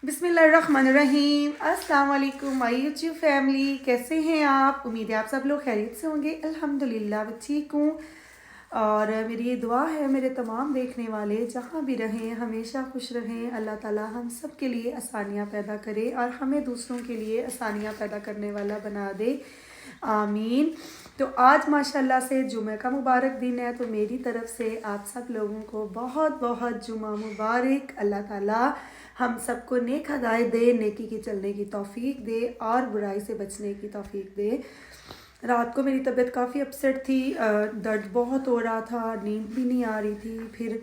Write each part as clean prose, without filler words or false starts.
बिस्मिल्लाहिर्रहमानिर्रहीम। अस्सलाम वालेकुम माय यूट्यूब फैमिली, कैसे हैं आप? उम्मीद है आप सब लोग खैरियत से होंगे। अल्हम्दुलिल्लाह मैं ठीक हूँ। और मेरी ये दुआ है मेरे तमाम देखने वाले जहाँ भी रहें हमेशा खुश रहें। अल्लाह ताला हम सब के लिए आसानियाँ पैदा करे और हमें दूसरों के लिए आसानियाँ पैदा करने वाला बना दे, आमीन। तो आज माशाल्लाह से जुमे का मुबारक दिन है, तो मेरी तरफ़ से आप सब लोगों को बहुत बहुत जुमा मुबारक। अल्लाह ताला हम सबको नेक हदायत दे, नेकी की चलने की तौफीक दे और बुराई से बचने की तौफीक दे। रात को मेरी तबीयत काफ़ी अपसेट थी, दर्द बहुत हो रहा था, नींद भी नहीं आ रही थी। फिर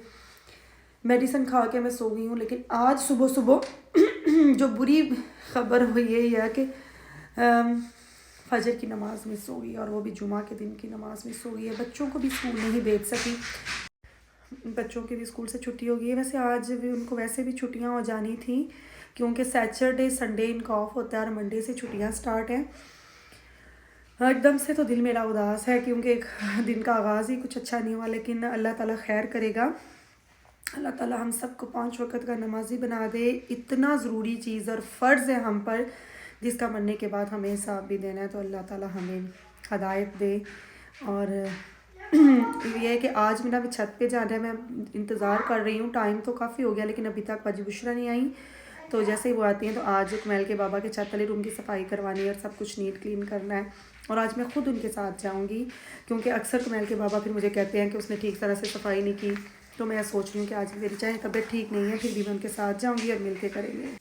मेडिसिन खा के मैं सो गई हूँ। लेकिन आज सुबह सुबह जो बुरी ख़बर हुई है कि फजर की नमाज़ मिस हो गई, और वो भी जुमा के दिन की नमाज़ मिस हो गई है। बच्चों को भी स्कूल नहीं भेज सकी, बच्चों की भी स्कूल से छुट्टी हो गई है। वैसे आज भी उनको वैसे भी छुट्टियां हो जानी थी, क्योंकि सैटरडे संडे इनका ऑफ होता है और मंडे से छुट्टियां स्टार्ट हैं। एकदम से तो दिल मेरा उदास है, क्योंकि एक दिन का आगाज़ ही कुछ अच्छा नहीं हुआ। लेकिन अल्लाह ताला खैर करेगा। अल्लाह ताला हम सबको 5 वक़्त का नमाजी बना दे। इतना ज़रूरी चीज़ और फ़र्ज़ है हम पर, जिसका मरने के बाद हमें हिसाब भी देना है। तो अल्लाह ताला हमें हदायत दे। और ये है कि आज मेरा भी छत पे जाना है, मैं इंतज़ार कर रही हूँ। टाइम तो काफ़ी हो गया लेकिन अभी तक बाजी बुशरा नहीं आई। तो जैसे ही वो आती हैं तो आज कमैल के बाबा के छत वाले रूम की सफाई करवानी है और सब कुछ नीट क्लीन करना है। और आज मैं ख़ुद उनके साथ जाऊँगी, क्योंकि अक्सर कमैल के बाबा फिर मुझे कहते हैं कि उसने ठीक तरह से सफाई नहीं की। तो मैं सोच रही हूँ कि आज मेरी चाहे तबीयत ठीक नहीं है, फिर भी मैं उनके साथ जाऊँगी और मिल के करेंगे।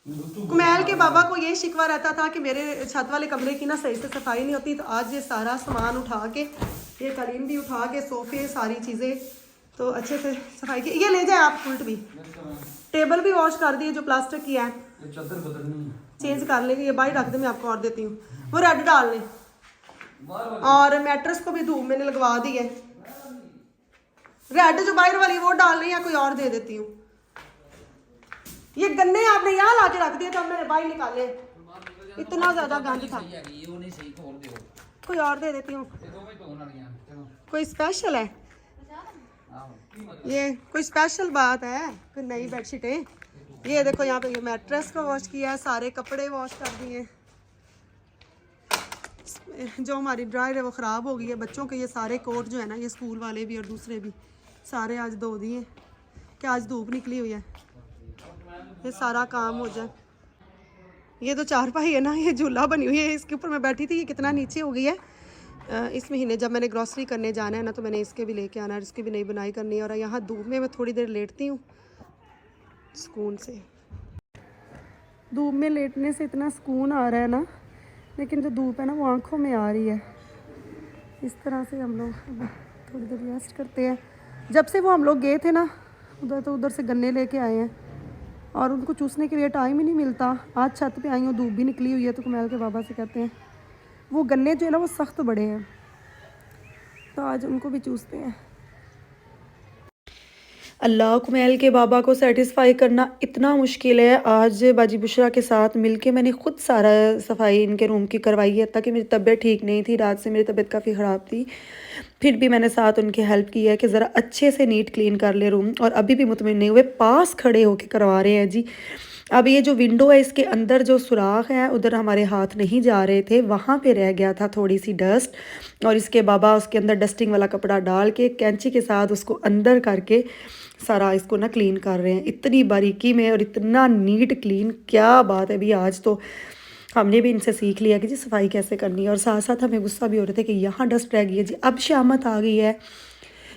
कुमैल के बाबा को ये शिकवा रहता था कि मेरे छत वाले कमरे की ना सही से सफाई नहीं होती। तो आज ये सारा सामान उठा के, ये कालीन भी उठा के, सोफे सारी चीज़ें तो अच्छे से सफाई की। ये ले जाए आप उल्ट भी। टेबल भी वॉश कर दिए जो प्लास्टिक की है, चेंज कर लेंगे। ये बाहर रख दे, मैं आपको और देती हूँ। वो रेड डाल लें, और मैट्रेस को भी धूप मैंने लगवा दी है। रेड जो बाहर वाली वो डाल लें या कोई और दे देती हूँ। ये गन्ने आपने यहाँ ला के रख दिए, तो मैंने बाहर निकाले। इतना ज्यादा गंद था, कोई और दे देती हूँ। कोई स्पेशल है ये, कोई स्पेशल बात है, कोई नई बेडशीट है। ये देखो यहाँ पे ये मैट्रेस को वॉश किया है, सारे कपड़े वॉश कर दिए। जो हमारी ड्रायर है वो ख़राब हो गई है। बच्चों के ये सारे कोट जो है ना, ये स्कूल वाले भी और दूसरे भी सारे आज धो दिए कि आज धूप निकली हुई है, ये सारा काम हो जाए। ये तो चारपाई है ना, ये झूला बनी हुई है, इसके ऊपर मैं बैठी थी। ये कितना नीचे हो गई है। इस महीने जब मैंने ग्रॉसरी करने जाना है ना, तो मैंने इसके भी लेके आना है, इसकी भी नई बुनाई करनी है। और यहाँ धूप में मैं थोड़ी देर लेटती हूँ सुकून से। धूप में लेटने से इतना सुकून आ रहा है ना, लेकिन जो धूप है ना वो आँखों में आ रही है। इस तरह से हम लोग थोड़ी देर रेस्ट करते हैं। जब से वो हम लोग गए थे ना उधर, तो उधर से गन्ने लेके आए हैं और उनको चूसने के लिए टाइम ही नहीं मिलता। आज छत पे आई हूँ, धूप भी निकली हुई है, तो कमैल के बाबा से कहते हैं वो गन्ने जो है ना वो सख्त बड़े हैं, तो आज उनको भी चूसते हैं। अल्लाह, कुमैल के बाबा को सेटिस्फाई करना इतना मुश्किल है। आज बाजी बुशरा के साथ मिलके मैंने ख़ुद सारा सफाई इनके रूम की करवाई है, ताकि मेरी तबीयत ठीक नहीं थी। रात से मेरी तबीयत काफ़ी ख़राब थी, फिर भी मैंने साथ उनकी हेल्प की है कि ज़रा अच्छे से नीट क्लीन कर ले रूम। और अभी भी मुतमिन नहीं हुए, पास खड़े होके करवा रहे हैं जी। अब ये जो विंडो है इसके अंदर जो सुराख है, उधर हमारे हाथ नहीं जा रहे थे, वहाँ पे रह गया था थोड़ी सी डस्ट। और इसके बाबा उसके अंदर डस्टिंग वाला कपड़ा डाल के कैंची के साथ उसको अंदर करके सारा इसको ना क्लीन कर रहे हैं, इतनी बारीकी में और इतना नीट क्लीन। क्या बात है भी। आज तो हमने भी इनसे सीख लिया कि जी सफाई कैसे करनी है। और साथ साथ हमें गुस्सा भी हो रहे थे कि यहाँ डस्ट रह गई है जी। अब शामत आ गई है,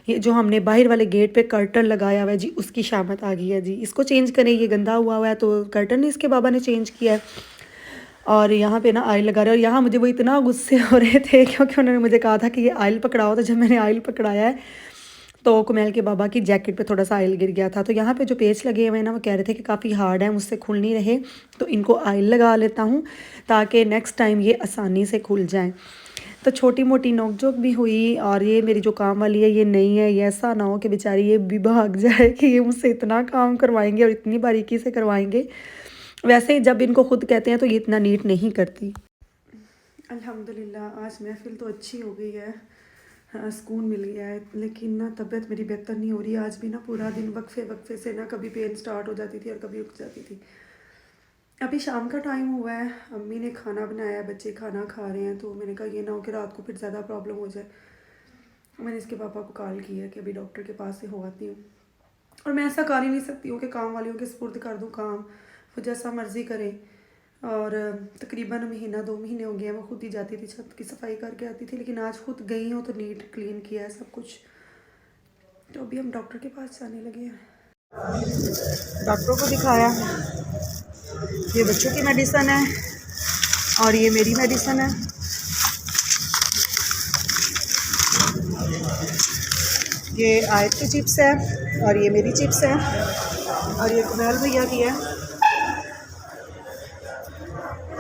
ये जो हमने बाहर वाले गेट पे कर्टन लगाया हुआ है जी, उसकी शामत आ गई है जी। इसको चेंज करें, ये गंदा हुआ है, तो कर्टन इसके बाबा ने चेंज किया है। और यहाँ पे ना आयल लगा रहे हैं। और यहाँ मुझे वो इतना गुस्से हो रहे थे, क्योंकि उन्होंने मुझे कहा था कि ये आयल पकड़ाओ। तो जब मैंने आयल पकड़ाया है तो कुमैल के बाबा की जैकेट पे थोड़ा सा आयल गिर गया था। तो यहाँ पे जो पेच लगे हुए हैं ना, वो कह रहे थे कि काफ़ी हार्ड है, मुझसे खुल नहीं रहे, तो इनको आयल लगा लेता हूँ ताकि नेक्स्ट टाइम ये आसानी से खुल जाएँ। तो छोटी मोटी नोकझोंक भी हुई। और ये मेरी जो काम वाली है ये नहीं है, ये ऐसा ना हो कि बेचारी ये भी भाग जाए कि ये मुझसे इतना काम करवाएंगे और इतनी बारीकी से करवाएंगे। वैसे जब इनको खुद कहते हैं तो ये इतना नीट नहीं करती। अल्हम्दुलिल्लाह आज महफिल तो अच्छी हो गई है। सुकून मिल गया है। लेकिन ना तबीयत मेरी बेहतर नहीं हो रही। आज भी ना पूरा दिन वक्फे से ना कभी पेन स्टार्ट हो जाती थी और कभी रुक जाती थी। अभी शाम का टाइम हुआ है, अम्मी ने खाना बनाया, बच्चे खाना खा रहे हैं, तो मैंने कहा ये ना हो कि रात को फिर ज़्यादा प्रॉब्लम हो जाए। मैंने इसके पापा को कॉल किया कि अभी डॉक्टर के पास से हो आती हूँ। और मैं ऐसा कर ही नहीं सकती हूँ कि काम वालियों के सुपुर्द कर दूँ काम, वो जैसा मर्ज़ी करें। और तकरीबन महीना 2 महीने हो गए हैं वो खुद ही जाती थी, छत की सफाई करके आती थी, लेकिन आज खुद गई हूँ तो नीट क्लीन किया है सब कुछ। तो अभी हम डॉक्टर के पास जाने लगे हैं। डॉक्टर को दिखाया, ये बच्चों की मेडिसिन है और ये मेरी मेडिसिन है। ये आयत की चिप्स है और ये मेरी चिप्स है और ये कुमैल भैया की है।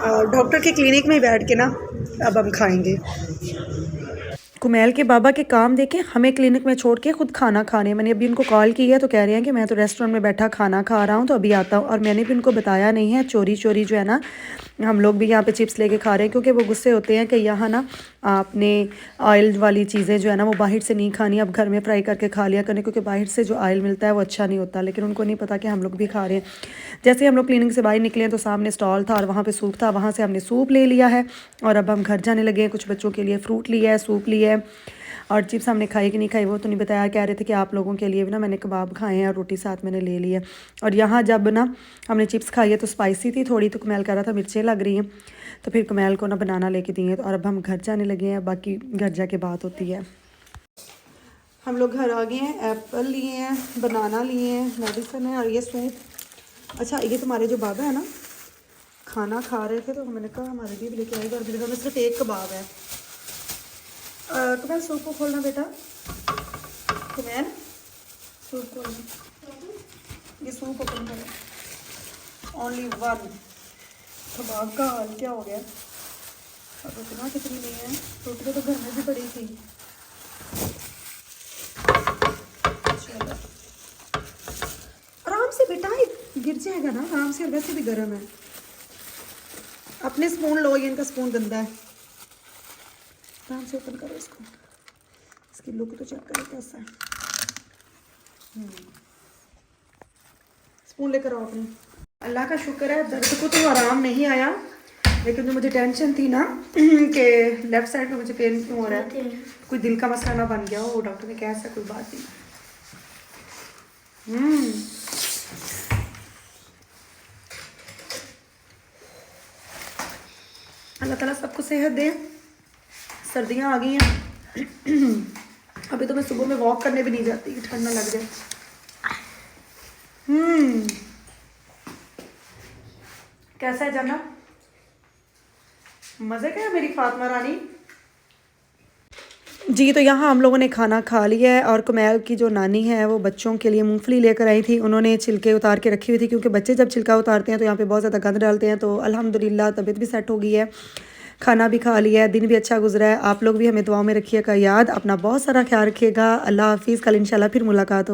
और डॉक्टर के क्लिनिक में बैठ के ना अब हम खाएंगे। कुमैल के बाबा के काम देके हमें क्लिनिक में छोड़ के खुद खाना खाने। मैंने अभी उनको कॉल किया तो कह रहे हैं कि मैं तो रेस्टोरेंट में बैठा खाना खा रहा हूँ, तो अभी आता हूँ। और मैंने भी उनको बताया नहीं है, चोरी चोरी जो है ना हम लोग भी यहाँ पे चिप्स लेके खा रहे हैं, क्योंकि वो गुस्से होते हैं कि यहाँ ना आपने ऑयल वाली चीज़ें जो है ना वो बाहर से नहीं खानी, अब घर में फ्राई करके खा लिया करें, क्योंकि बाहर से जो ऑयल मिलता है वो अच्छा नहीं होता। लेकिन उनको नहीं पता कि हम लोग भी खा रहे हैं। जैसे हम लोग क्लिनिक से बाहर निकले तो सामने स्टॉल था और वहाँ पे सूप था, वहाँ से हमने सूप ले लिया है और अब हम घर जाने लगे हैं। कुछ बच्चों के लिए फ्रूट लिया है, सूप लिया है और चिप्स हमने खाई कि नहीं खाई वो तो नहीं बताया। कह रहे थे कि आप लोगों के लिए भी ना मैंने कबाब खाए हैं और रोटी साथ मैंने ले ली है। और यहाँ जब ना हमने चिप्स खाई है तो स्पाइसी थी थोड़ी, तो कुमैल कह रहा था मिर्चें लग रही हैं, तो फिर कुमैल को ना बनाना लेके दिए। और अब हम घर जाने लगे हैं, बाकी घर जाके बात होती है। हम लोग घर आ गए हैं, एप्पल लिए हैं, बनाना लिए हैं, मेडिसिन है और ये सूप। अच्छा ये तुम्हारे जो बाबा है ना खाना खा रहे थे तो मैंने कहा हमारे लिए भी लेके आएगा, और मेरे घर में सिर्फ एक कबाब है। कुमैल सूप को खोलना बेटा, कुमैल सूप खोलना, ये सूप ओपन करो। Only one. कबाब का हाल क्या हो गया, अब इतना कितनी नहीं है, रोटी तो घर में भी पड़ी थी। चलो आराम से बेटा, ये गिर जाएगा ना आराम से, वैसे भी गर्म है। अपने स्पून लो, ये इनका स्पून गंदा है। आराम से ओपन करो इसको, इसकी लुक तो चेक करो कैसा है। स्पून लेकर आओ अपनी। अल्लाह का शुक्र है दर्द को तो आराम नहीं आया, लेकिन जो मुझे टेंशन थी ना कि लेफ़्ट साइड में मुझे पेन क्यों हो रहा है, कोई दिल का मसला ना बन गया हो। डॉक्टर ने कहा ऐसा कोई बात नहीं। अल्लाह ताला सबको सेहत दे। सर्दियाँ आ गई हैं अभी तो मैं सुबह में वॉक करने भी नहीं जाती कि ठंड ना लग जाए। कैसा है जाना, मज़े का है मेरी फातिमा रानी जी। तो यहाँ हम लोगों ने खाना खा लिया है और कुमैल की जो नानी है वो बच्चों के लिए मूंगफली लेकर आई थी। उन्होंने छिलके उतार के रखी हुई थी, क्योंकि बच्चे जब छिलका उतारते हैं तो यहाँ पे बहुत ज़्यादा गंद डालते हैं। तो अल्हम्दुलिल्लाह तबीयत भी सेट हो गई है, खाना भी खा लिया है, दिन भी अच्छा गुजरा है। आप लोग भी हमें दुआओं में रखिएगा याद, अपना बहुत सारा ख्याल रखिएगा। अल्लाह हाफिज़, कल इंशाल्लाह फिर मुलाकात होगी।